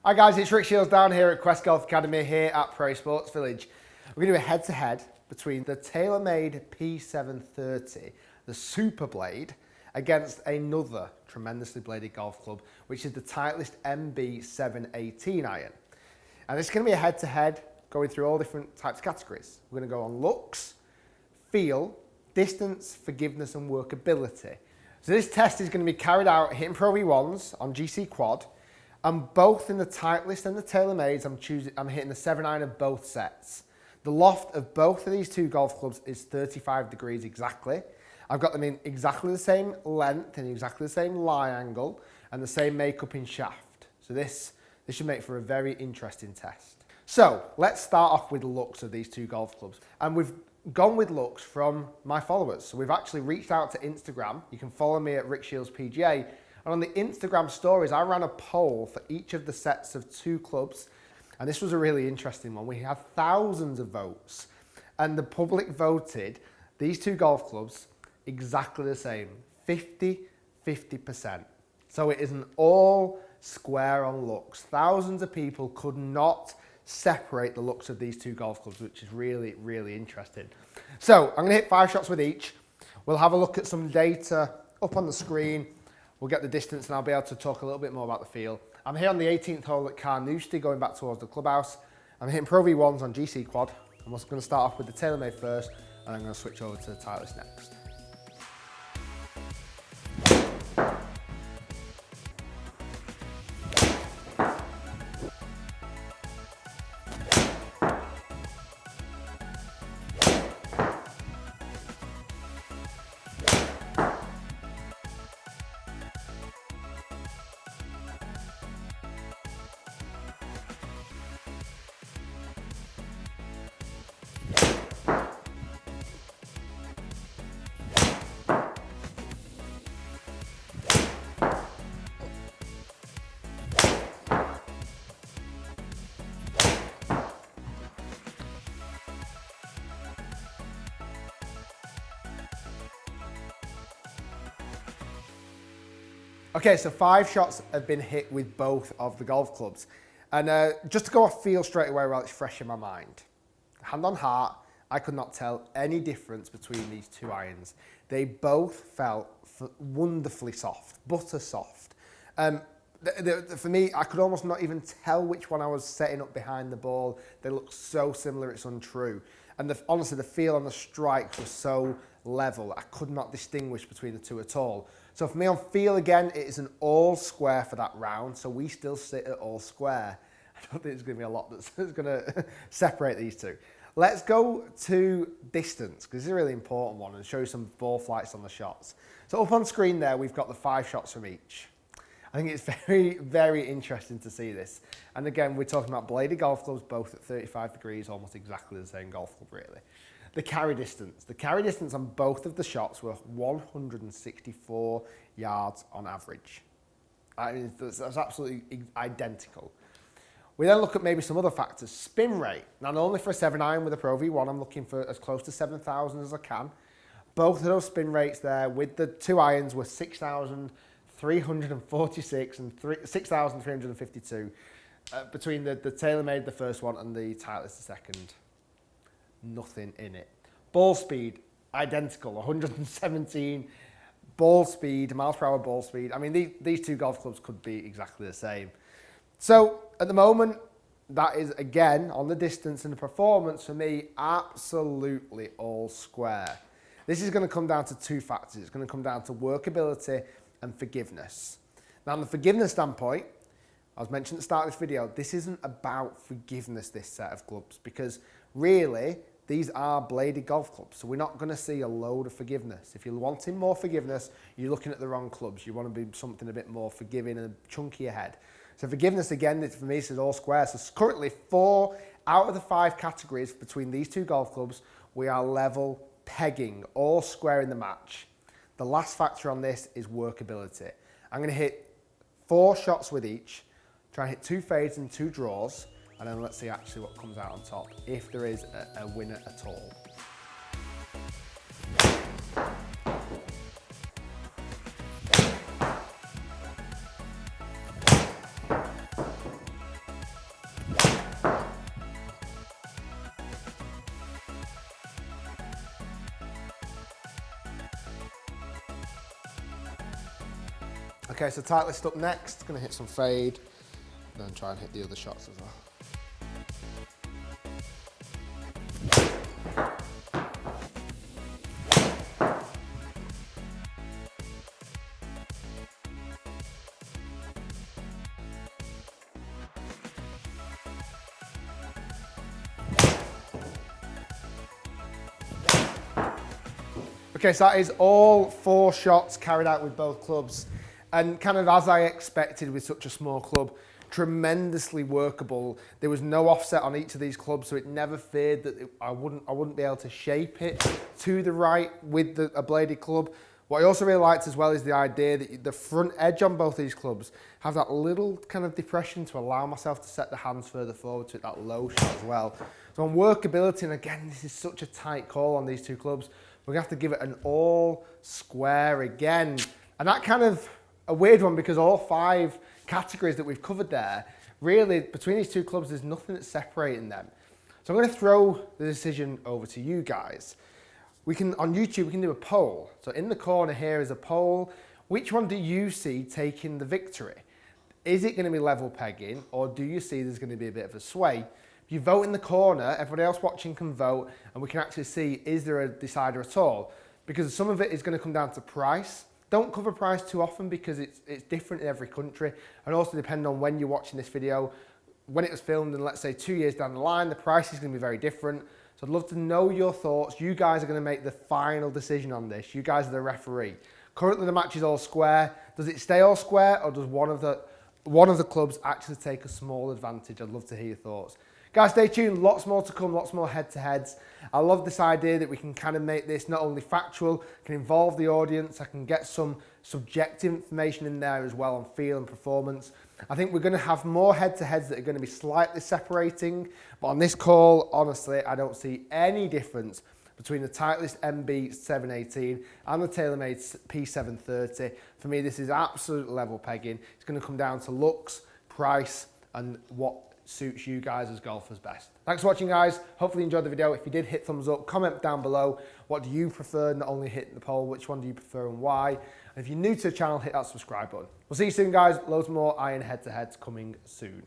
Hi guys, it's Rick Shiels down here at Quest Golf Academy here at Pro Sports Village. We're going to do a head-to-head between the TAYLORMADE P730, the Super Blade, against another tremendously bladed golf club, which is the Titleist MB718 iron. And it's going to be a head-to-head going through all different types of categories. We're going to go on looks, feel, distance, forgiveness and workability. So this test is going to be carried out hitting Pro V1s on GCQuad, and both in the Titleist and the TaylorMades, I'm hitting the 7 iron of both sets. The loft of both of these two golf clubs is 35 degrees exactly. I've got them in exactly the same length and exactly the same lie angle and the same makeup in shaft. So this should make for a very interesting test. So let's start off with the looks of these two golf clubs. And we've gone with looks from my followers. So we've actually reached out to Instagram. You can follow me at Rick Shiels PGA. And on the Instagram stories, I ran a poll for each of the sets of two clubs. And this was a really interesting one. We had thousands of votes. And the public voted these two golf clubs exactly the same, 50-50%. So it is an all square on looks. Thousands of people could not separate the looks of these two golf clubs, which is really, really interesting. So I'm going to hit 5 shots with each. We'll have a look at some data up on the screen. We'll get the distance and I'll be able to talk a little bit more about the feel. I'm here on the 18th hole at Carnoustie, going back towards the clubhouse. I'm hitting Pro V1s on GCQuad. I'm also going to start off with the TaylorMade first, and I'm going to switch over to the Titleist next. Okay, so 5 shots have been hit with both of the golf clubs. And just to go off feel straight away while it's fresh in my mind. Hand on heart, I could not tell any difference between these two irons. They both felt wonderfully soft, butter soft. For me, I could almost not even tell which one I was setting up behind the ball. They look so similar, it's untrue. And honestly, the feel on the strikes was so level. I could not distinguish between the two at all. So for me on feel again, it is an all square for that round. So we still sit at all square. I don't think there's going to be a lot that's going to separate these two. Let's go to distance, because this is a really important one, and show you some ball flights on the shots. So up on screen there, we've got the 5 shots from each. I think it's very, very interesting to see this. And again, we're talking about bladed golf clubs, both at 35 degrees, almost exactly the same golf club, really. The carry distance on both of the shots were 164 yards on average. I mean, that's absolutely identical. We then look at maybe some other factors. Spin rate. Now, not only for a 7 iron with a Pro V1, I'm looking for as close to 7,000 as I can. Both of those spin rates there with the 2 irons were 6,346 and 6,352 between the TaylorMade, the first one, and the Titleist, the second. Nothing in it. Ball speed, identical, 117 ball speed, miles per hour ball speed. I mean, these two golf clubs could be exactly the same. So at the moment, that is again on the distance and the performance for me, absolutely all square. This is going to come down to 2 factors. It's going to come down to workability and forgiveness. Now, on the forgiveness standpoint, I was mentioning at the start of this video, this isn't about forgiveness, this set of clubs, because really, these are bladed golf clubs, so we're not going to see a load of forgiveness. If you're wanting more forgiveness, you're looking at the wrong clubs. You want to be something a bit more forgiving and chunky ahead. So forgiveness, again, for me, this is all square. So currently 4 out of the 5 categories between these two golf clubs, we are level pegging, all square in the match. The last factor on this is workability. I'm going to hit 4 shots with each, try and hit 2 fades and 2 draws, and then let's see actually what comes out on top, if there is a winner at all. Okay, so Titleist up next. Gonna hit some fade, then try and hit the other shots as well. Okay, so that is all 4 shots carried out with both clubs. And kind of as I expected with such a small club, tremendously workable. There was no offset on each of these clubs, so it never feared that I wouldn't be able to shape it to the right with a bladed club. What I also really liked as well is the idea that the front edge on both these clubs have that little kind of depression to allow myself to set the hands further forward to hit that low shot as well. So on workability, and again, this is such a tight call on these 2 clubs, we're gonna have to give it an all square again. And that kind of a weird one because all 5 categories that we've covered there, really between these 2 clubs, there's nothing that's separating them. So I'm gonna throw the decision over to you guys. On YouTube, we can do a poll. So in the corner here is a poll. Which one do you see taking the victory? Is it gonna be level pegging, or do you see there's gonna be a bit of a sway? If you vote in the corner, everybody else watching can vote, and we can actually see, is there a decider at all? Because some of it is gonna come down to price. Don't cover price too often because it's different in every country, and also depending on when you're watching this video, when it was filmed, and let's say 2 years down the line, the price is gonna be very different. So I'd love to know your thoughts. You guys are gonna make the final decision on this. You guys are the referee. Currently the match is all square. Does it stay all square, or does one of the clubs actually take a small advantage? I'd love to hear your thoughts. Guys, stay tuned, lots more to come, lots more head-to-heads. I love this idea that we can kind of make this not only factual, can involve the audience, I can get some subjective information in there as well on feel and performance. I think we're going to have more head-to-heads that are going to be slightly separating, but on this call, honestly, I don't see any difference between the Titleist MB718 and the TaylorMade P730. For me, this is absolute level pegging. It's going to come down to looks, price, and what suits you guys as golfers best. Thanks for watching, guys. Hopefully you enjoyed the video. If you did, hit thumbs up, comment down below. What do you prefer? Not only hit the poll, which one do you prefer and why? And if you're new to the channel, hit that subscribe button. We'll see you soon, guys. Loads more iron head-to-heads coming soon.